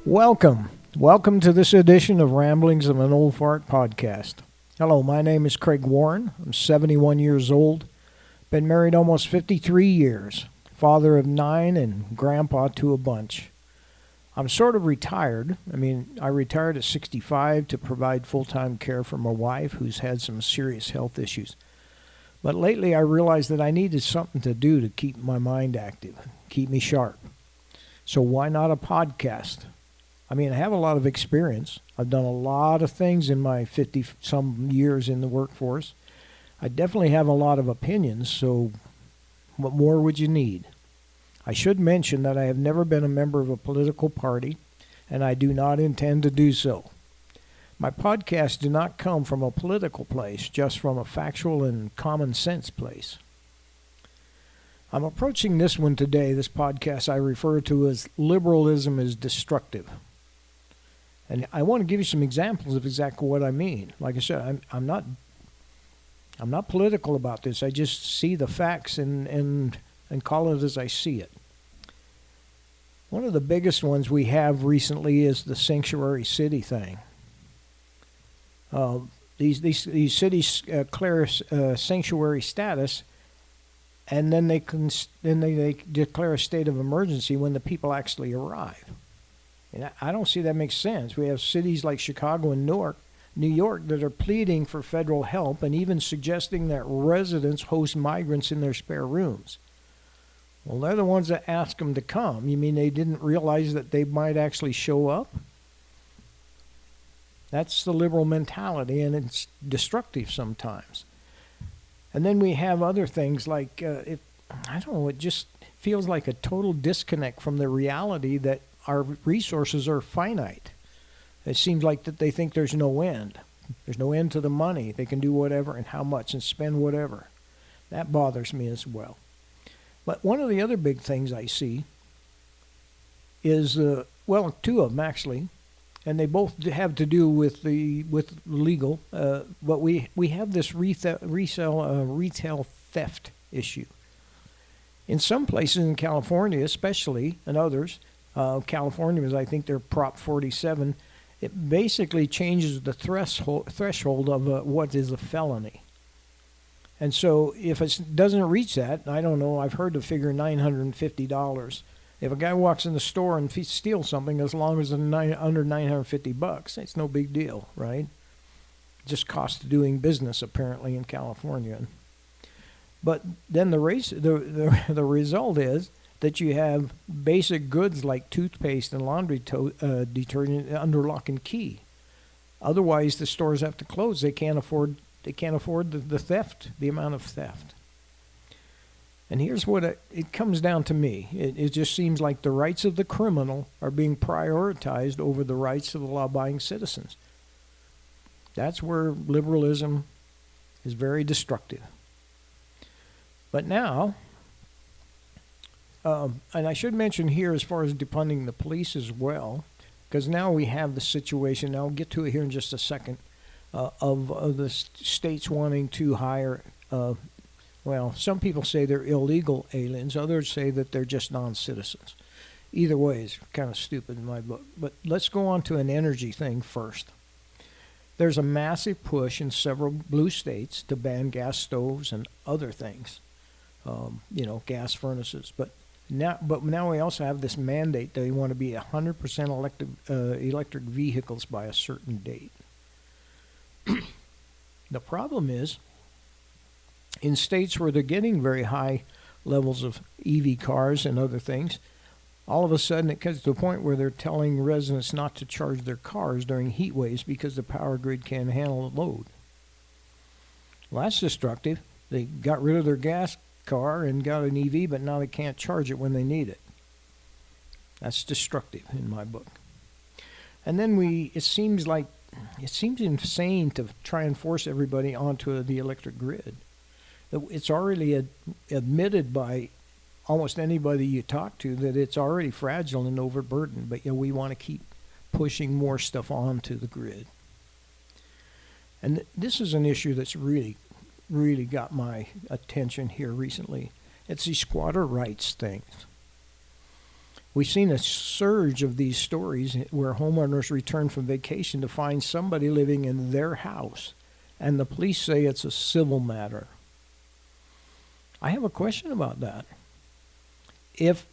Welcome to this edition of Ramblings of an Old Fart podcast. Hello, my name is Craig Warren. I'm 71 years old. Been married almost 53 years. Father of 9 and grandpa to a bunch. I'm sort of retired. I retired at 65 to provide full-time care for my wife who's had some serious health issues. But lately I realized that I needed something to do to keep my mind active, keep me sharp. So why not a podcast? I have a lot of experience. I've done a lot of things in my 50-some years in the workforce. I definitely have a lot of opinions, so what more would you need? I should mention that I have never been a member of a political party, and I do not intend to do so. My podcasts do not come from a political place, just from a factual and common sense place. I'm approaching this one today, this podcast I refer to as Liberalism is Destructive. And I want to give you some examples of exactly what I mean. Like I said, I'm not political about this. I just see the facts and call it as I see it. One of the biggest ones we have recently is the sanctuary city thing. These cities declare sanctuary status, and then they declare a state of emergency when the people actually arrive. And I don't see that makes sense. We have cities like Chicago and New York that are pleading for federal help and even suggesting that residents host migrants in their spare rooms. Well, they're the ones that ask them to come. You mean they didn't realize that they might actually show up? That's the liberal mentality, and it's destructive sometimes. And then we have other things like, it just feels like a total disconnect from the reality that our resources are finite. It seems like that they think there's no end. There's no end to the money. They can do whatever and how much and spend whatever. That bothers me as well. But one of the other big things I see is, two of them actually, and they both have to do with legal. But we have this retail theft issue. In some places in California, especially, and others, California is, I think they're Prop 47. It basically changes the threshold of what is a felony. And so if it doesn't reach that, I don't know, I've heard the figure $950. If a guy walks in the store and steals something, as long as it's under $950, it's no big deal, right? Just cost doing business, apparently, in California. But then the result is that you have basic goods like toothpaste and laundry detergent under lock and key. Otherwise, the stores have to close. They can't afford the theft, the amount of theft. And here's what it comes down to me. It just seems like the rights of the criminal are being prioritized over the rights of the law-abiding citizens. That's where liberalism is very destructive. But now, and I should mention here as far as defunding the police as well, because now we have the situation, I'll get to it here in just a second, of the states wanting to hire, some people say they're illegal aliens, others say that they're just non-citizens. Either way is kind of stupid in my book. But let's go on to an energy thing first. There's a massive push in several blue states to ban gas stoves and other things, gas furnaces. But now we also have this mandate that we want to be 100% electric vehicles by a certain date. The problem is, in states where they're getting very high levels of EV cars and other things, all of a sudden it comes to a point where they're telling residents not to charge their cars during heat waves because the power grid can't handle the load. Well, that's destructive. They got rid of their gas car and got an EV, but now they can't charge it when they need it. That's destructive in my book. And then it seems insane to try and force everybody onto the electric grid. It's already admitted by almost anybody you talk to that it's already fragile and overburdened, but we want to keep pushing more stuff onto the grid. And this is an issue that's really got my attention here recently. It's these squatter rights things. We've seen a surge of these stories where homeowners return from vacation to find somebody living in their house, and the police say it's a civil matter. I have a question about that.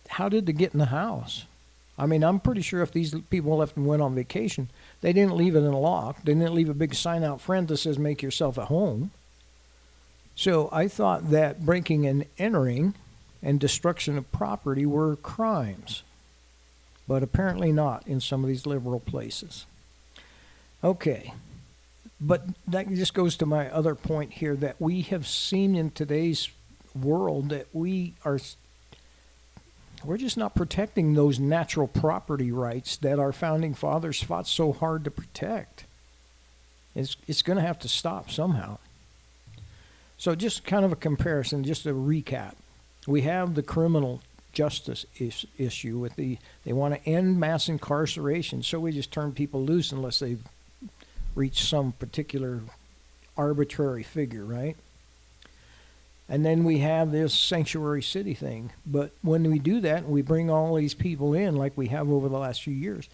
How did they get in the house? I mean, I'm pretty sure if these people left and went on vacation, they didn't leave it in a lock. They didn't leave a big sign out front that says, make yourself at home. So I thought that breaking and entering and destruction of property were crimes. But apparently not in some of these liberal places. Okay. But that just goes to my other point here, that we have seen in today's world that we're just not protecting those natural property rights that our founding fathers fought so hard to protect. It's going to have to stop somehow. So just kind of a comparison, just a recap. We have the criminal justice issue with they want to end mass incarceration, so we just turn people loose unless they've reached some particular arbitrary figure, right? And then we have this sanctuary city thing. But when we do that and we bring all these people in like we have over the last few years,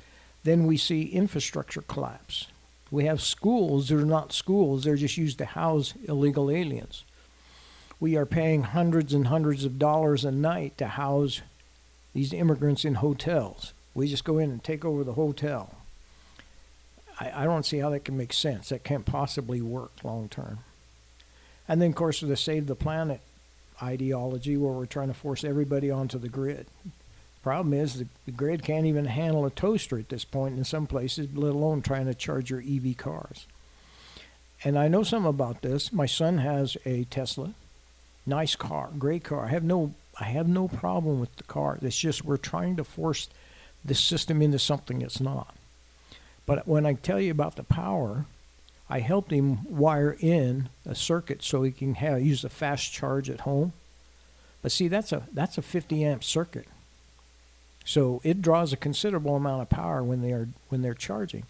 then we see infrastructure collapse. We have schools that are not schools, they're just used to house illegal aliens. We are paying hundreds and hundreds of dollars a night to house these immigrants in hotels. We just go in and take over the hotel. I don't see how that can make sense. That can't possibly work long term. And then, of course, the Save the Planet ideology where we're trying to force everybody onto the grid. Problem is the grid can't even handle a toaster at this point in some places, let alone trying to charge your EV cars. And I know something about this. My son has a Tesla. Nice car, great car. I have no problem with the car. It's just we're trying to force the system into something it's not. But when I tell you about the power, I helped him wire in a circuit so he can use a fast charge at home. But see, that's a 50 amp circuit, so it draws a considerable amount of power when they're charging.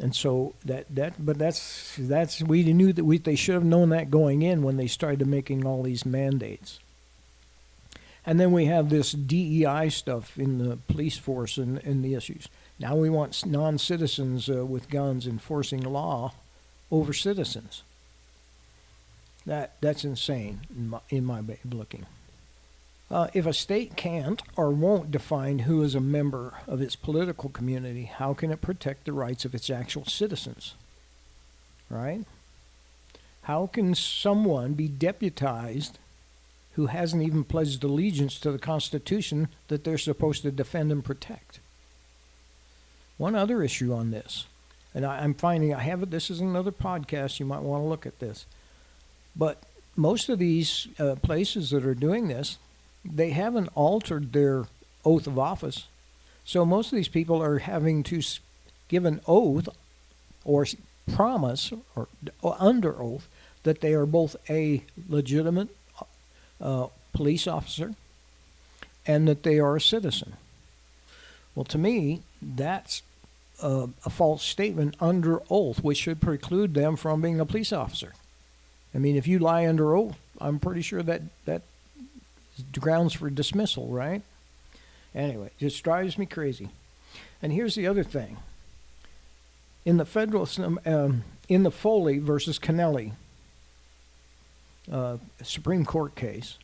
And so that's we knew that they should have known that going in when they started making all these mandates. And then we have this DEI stuff in the police force and the issues. Now we want non-citizens with guns enforcing law over citizens. That's insane in my way of looking. If a state can't or won't define who is a member of its political community, how can it protect the rights of its actual citizens? Right? How can someone be deputized who hasn't even pledged allegiance to the Constitution that they're supposed to defend and protect? One other issue on this, and I'm finding this is another podcast, you might want to look at this, but most of these places that are doing this, they haven't altered their oath of office. So most of these people are having to give an oath or promise or under oath that they are both a legitimate police officer and that they are a citizen. Well, to me, that's a false statement under oath, which should preclude them from being a police officer. I mean, if you lie under oath, I'm pretty sure that grounds for dismissal, right? Anyway, it just drives me crazy. And here's the other thing. In the in the Foley versus Kennelly Supreme Court case,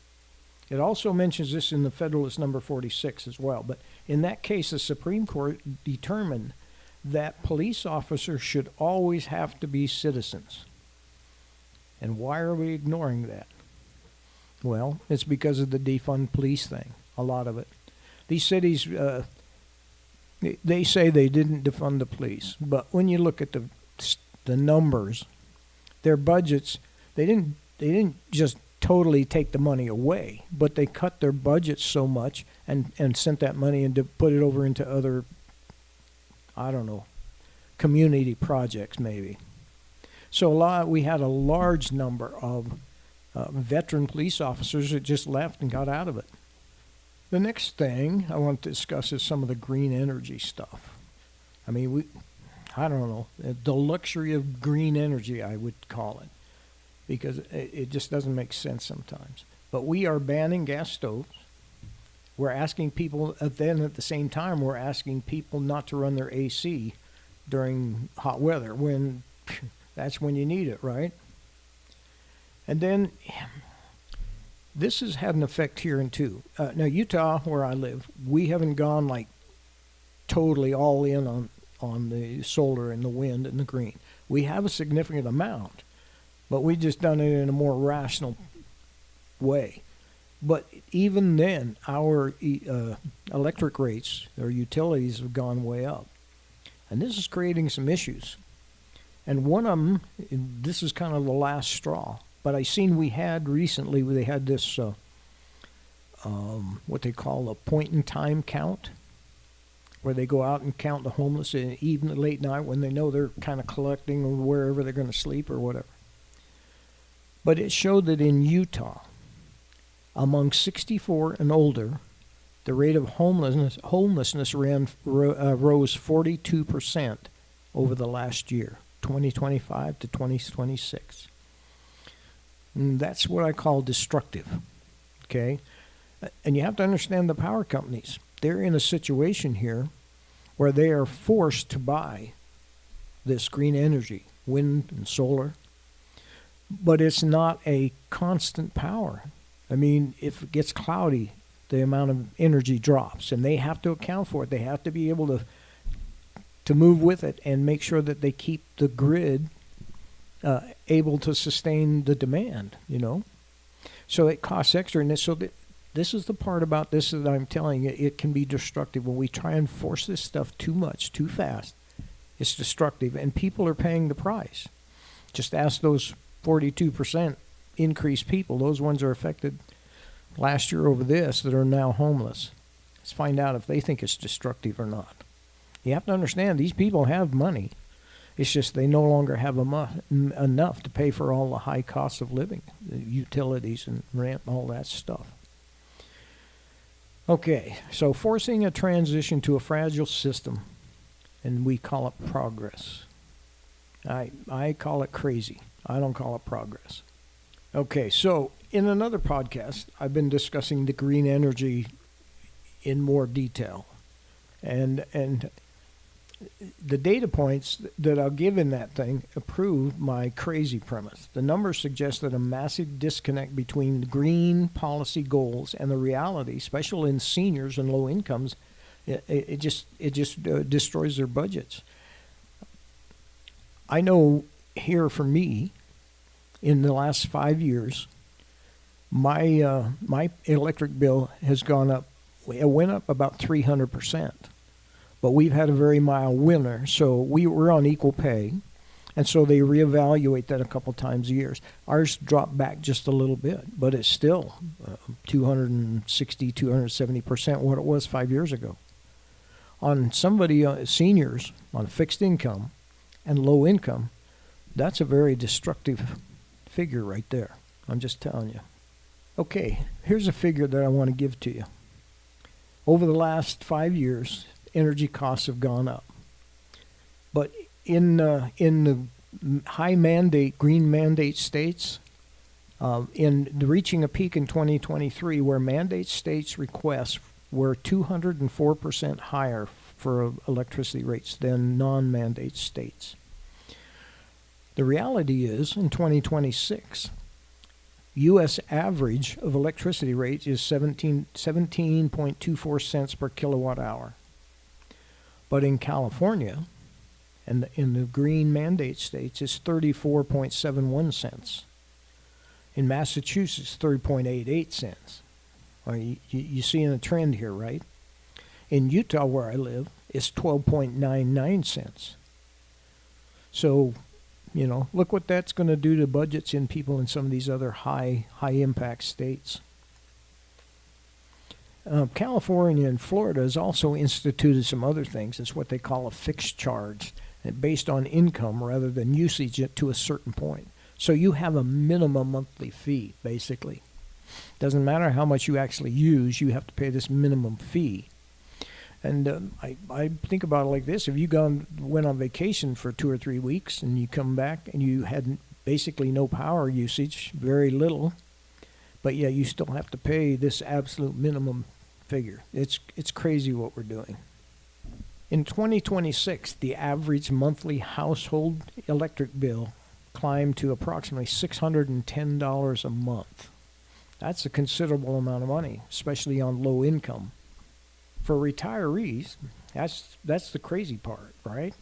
it also mentions this in the Federalist number 46 as well, but in that case, the Supreme Court determined that police officers should always have to be citizens. And why are we ignoring that? Well, it's because of the defund police thing, a lot of it. These cities, they say they didn't defund the police, but when you look at the numbers, their budgets, they didn't just totally take the money away, but they cut their budgets so much and sent that money and put it over into other, I don't know, community projects maybe. So we had a large number of veteran police officers that just left and got out of it. The next thing I want to discuss is some of the green energy stuff. I mean, I don't know, the luxury of green energy, I would call it, because it just doesn't make sense sometimes. But we are banning gas stoves. We're asking people, then at the same time, we're asking people not to run their AC during hot weather when that's when you need it, right? And then this has had an effect here in too. Now, Utah, where I live, we haven't gone like totally all in on the solar and the wind and the green. We have a significant amount, but we just done it in a more rational way. But even then, our electric rates, or utilities, have gone way up. And this is creating some issues. And one of them, this is kind of the last straw, but I seen we had recently, they had this, what they call a point-in-time count, where they go out and count the homeless even late night when they know they're kind of collecting wherever they're going to sleep or whatever. But it showed that in Utah, among 64 and older, the rate of homelessness rose 42% over the last year, 2025 to 2026. And that's what I call destructive, okay? And you have to understand the power companies. They're in a situation here where they are forced to buy this green energy, wind and solar, but it's not a constant power. I mean, if it gets cloudy, the amount of energy drops, and they have to account for it. They have to be able to move with it and make sure that they keep the grid able to sustain the demand, you know. So it costs extra, and this is the part about this that I'm telling you, it can be destructive. When we try and force this stuff too much, too fast, it's destructive, and people are paying the price. Just ask those 42% increased people, those ones are affected last year over this, that are now homeless. Let's find out if they think it's destructive or not. You have to understand, these people have money. It's just they no longer have enough to pay for all the high costs of living, the utilities and rent and all that stuff. Okay, so forcing a transition to a fragile system, and we call it progress. I call it crazy. I don't call it progress. Okay, so in another podcast, I've been discussing the green energy in more detail. And the data points that I'll give in that thing prove my crazy premise. The numbers suggest that a massive disconnect between the green policy goals and the reality, especially in seniors and low incomes, it just destroys their budgets. I know here for me, in the last 5 years, my electric bill has gone up. It went up about 300%. But we've had a very mild winter, so we're on equal pay, and so they reevaluate that a couple times a year. Ours dropped back just a little bit, but it's still 260, 270% what it was 5 years ago. On somebody, seniors, on fixed income and low income, that's a very destructive figure right there. I'm just telling you. Okay, here's a figure that I want to give to you. Over the last 5 years, energy costs have gone up. But in the high mandate, green mandate states, in reaching a peak in 2023 where mandate states' requests were 204% higher for electricity rates than non-mandate states. The reality is, in 2026, U.S. average of electricity rate is 17.24 cents per kilowatt hour. But in California, and in the green mandate states, it's 34.71 cents. In Massachusetts, 30.88 cents. You seeing a trend here, right? In Utah, where I live, it's 12.99 cents. So, you know, look what that's going to do to budgets in people in some of these other high impact states. California and Florida has also instituted some other things. It's what they call a fixed charge, based on income rather than usage to a certain point. So you have a minimum monthly fee, basically. Doesn't matter how much you actually use, you have to pay this minimum fee. And I think about it like this. If you went on vacation for 2 or 3 weeks and you come back and you had basically no power usage, very little, but yeah, you still have to pay this absolute minimum figure. It's crazy what we're doing. In 2026, the average monthly household electric bill climbed to approximately $610 a month. That's a considerable amount of money, especially on low income. For retirees, that's the crazy part, right?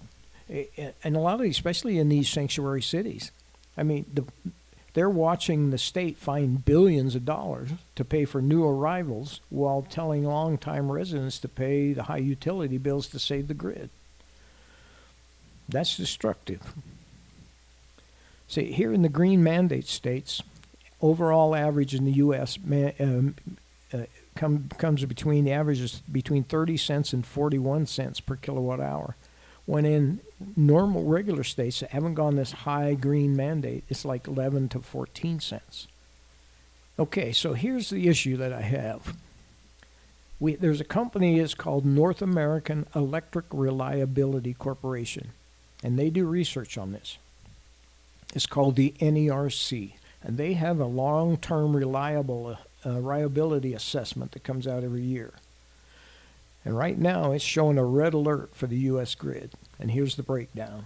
And a lot of these, especially in these sanctuary cities, I mean, they're watching the state find billions of dollars to pay for new arrivals while telling longtime residents to pay the high utility bills to save the grid. That's destructive. See, here in the green mandate states, overall average in the U.S. Comes between the averages between 30 cents and 41 cents per kilowatt hour. When in normal regular states that haven't gone this high green mandate, it's like 11 to 14 cents. Okay, so here's the issue that I have. There's a company that's called North American Electric Reliability Corporation, and they do research on this. It's called the NERC, and they have a long-term reliability assessment that comes out every year. And right now it's showing a red alert for the U.S. grid. And here's the breakdown.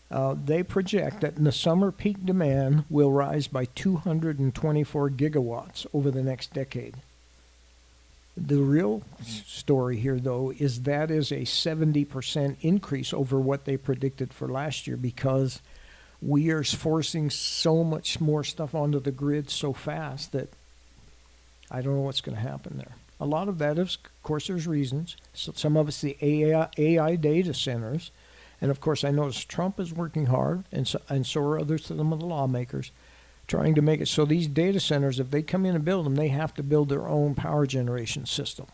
They project that in the summer peak demand will rise by 224 gigawatts over the next decade. The real story here, though, is that is a 70% increase over what they predicted for last year, because we are forcing so much more stuff onto the grid so fast that I don't know what's going to happen there. A lot of that is, of course, there's reasons. So some of it's the AI data centers. And, of course, I notice Trump is working hard, and so are others, some of the lawmakers, trying to make it so these data centers, if they come in and build them, they have to build their own power generation system.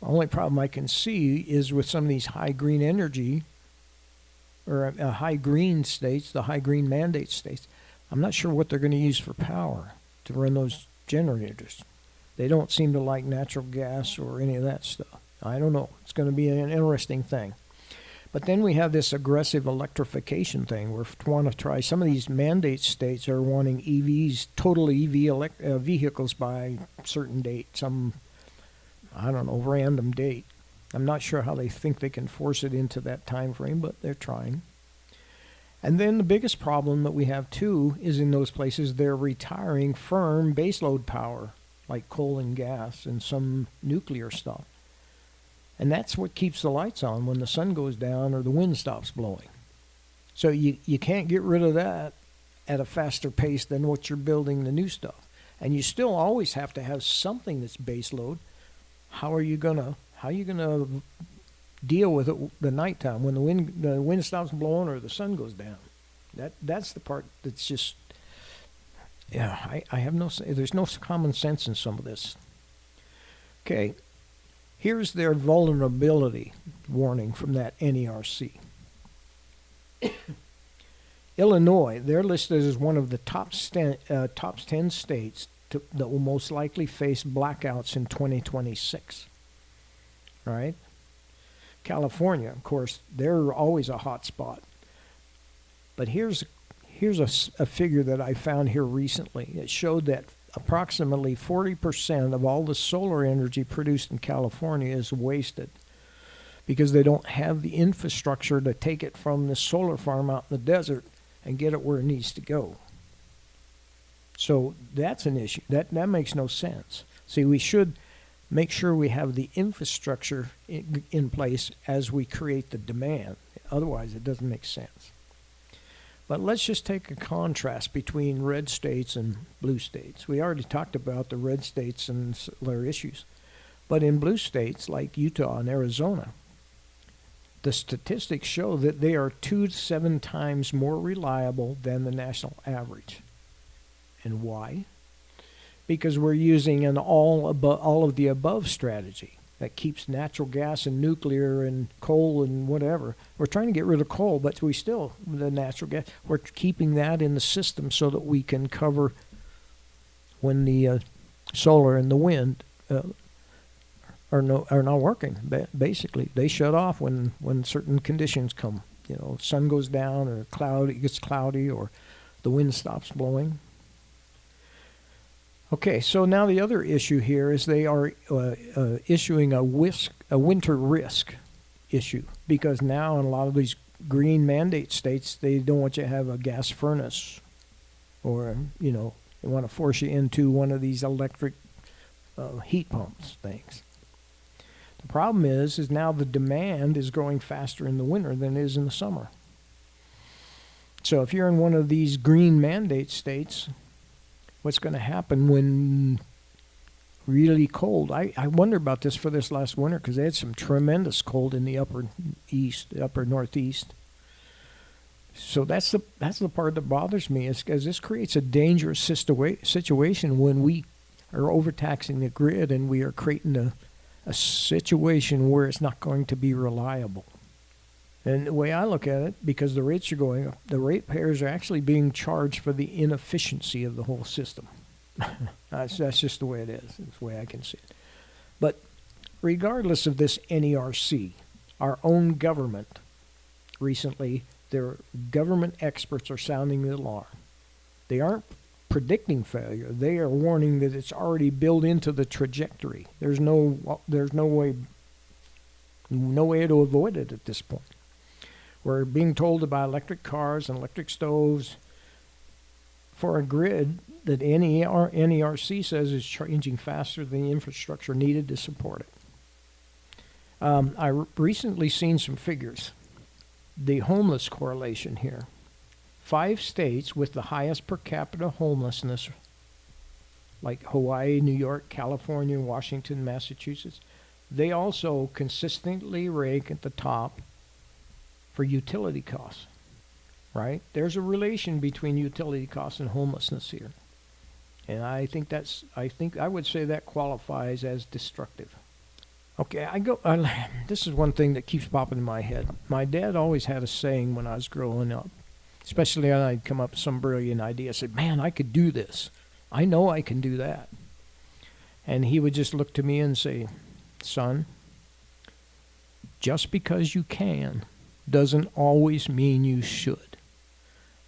The only problem I can see is with some of these high green energy or high green states, the high green mandate states, I'm not sure what they're going to use for power to run those generators. They don't seem to like natural gas or any of that stuff. I don't know. It's going to be an interesting thing. But then we have this aggressive electrification thing. We want to try. Some of these mandate states are wanting EVs, total EV vehicles by a certain date, some, I don't know, random date. I'm not sure how they think they can force it into that time frame, but they're trying. And then the biggest problem that we have, too, is in those places they're retiring firm baseload power, like coal and gas and some nuclear stuff. And that's what keeps the lights on when the sun goes down or the wind stops blowing. So you can't get rid of that at a faster pace than what you're building the new stuff. And you still always have to have something that's baseload. How are you gonna deal with it the nighttime when the wind stops blowing or the sun goes down? That's the part that's just, yeah, I have there's no common sense in some of this. Okay, here's their vulnerability warning from that NERC. Illinois, they're listed as one of the top 10 states that will most likely face blackouts in 2026. Right? California, of course, they're always a hot spot. But here's a figure that I found here recently. It showed that approximately 40% of all the solar energy produced in California is wasted because they don't have the infrastructure to take it from the solar farm out in the desert and get it where it needs to go. So that's an issue. That makes no sense. See, we should make sure we have the infrastructure in place as we create the demand. Otherwise, it doesn't make sense. But let's just take a contrast between red states and blue states. We already talked about the red states and their issues. But in blue states like Utah and Arizona, the statistics show that they are 2 to 7 times more reliable than the national average. And why? Because we're using an all of the above strategy that keeps natural gas and nuclear and coal and whatever. We're trying to get rid of coal, but we still, the natural gas, we're keeping that in the system so that we can cover when the solar and the wind are not working. Basically, they shut off when certain conditions come. You know, sun goes down or it gets cloudy or the wind stops blowing. Okay, so now the other issue here is they are issuing a winter risk issue, because now in a lot of these green mandate states, they don't want you to have a gas furnace, or, they want to force you into one of these electric heat pumps things. The problem is now the demand is growing faster in the winter than it is in the summer. So if you're in one of these green mandate states, what's going to happen when really cold? I wonder about this for this last winter, because they had some tremendous cold in the upper northeast. So that's the part that bothers me, is because this creates a dangerous situation when we are overtaxing the grid and we are creating a situation where it's not going to be reliable. And the way I look at it, because the rates are going up, the ratepayers are actually being charged for the inefficiency of the whole system. That's just the way it is. It's the way I can see it. But regardless of this NERC, our own government, recently, their government experts are sounding the alarm. They aren't predicting failure. They are warning that it's already built into the trajectory. There's no way to avoid it at this point. We're being told about electric cars and electric stoves for a grid that NERC says is changing faster than the infrastructure needed to support it. I recently seen some figures. The homeless correlation here. 5 states with the highest per capita homelessness, like Hawaii, New York, California, Washington, Massachusetts, they also consistently rank at the top for utility costs, right? There's a relation between utility costs and homelessness here. And I think I would say that qualifies as destructive. Okay, this is one thing that keeps popping in my head. My dad always had a saying when I was growing up, especially when I'd come up with some brilliant idea. I said, man, I could do this. I know I can do that. And he would just look to me and say, son, just because you can doesn't always mean you should.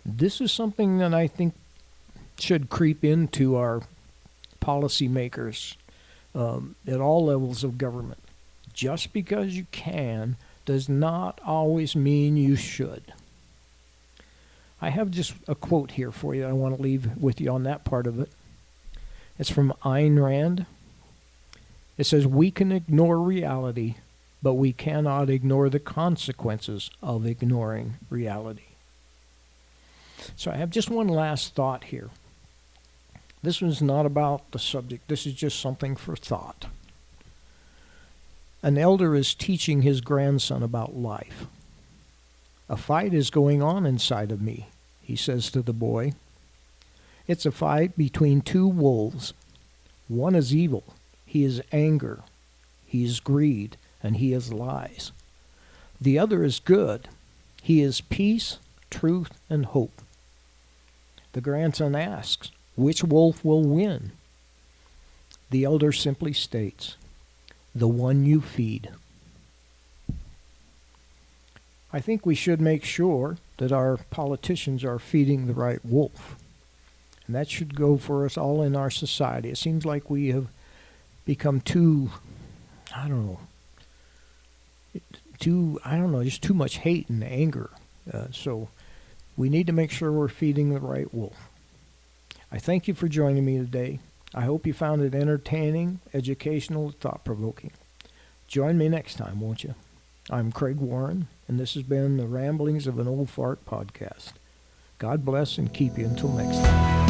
This is something that I think should creep into our policymakers at all levels of government. Just because you can does not always mean you should. I have just a quote here for you I want to leave with you on that part of it. It's from Ayn Rand. It says, we can ignore reality, but we cannot ignore the consequences of ignoring reality. So I have just one last thought here. This one's not about the subject. This is just something for thought. An elder is teaching his grandson about life. A fight is going on inside of me, he says to the boy. It's a fight between 2 wolves. One is evil. He is anger. He is greed. And he is lies. The other is good. He is peace, truth, and hope. The grandson asks, which wolf will win? The elder simply states, the one you feed. I think we should make sure that our politicians are feeding the right wolf. And that should go for us all in our society. It seems like we have become just too much hate and anger. So we need to make sure we're feeding the right wolf. I thank you for joining me today. I hope you found it entertaining, educational, thought-provoking. Join me next time, won't you? I'm Craig Warren, and this has been the Ramblings of an Old Fart podcast. God bless and keep you until next time.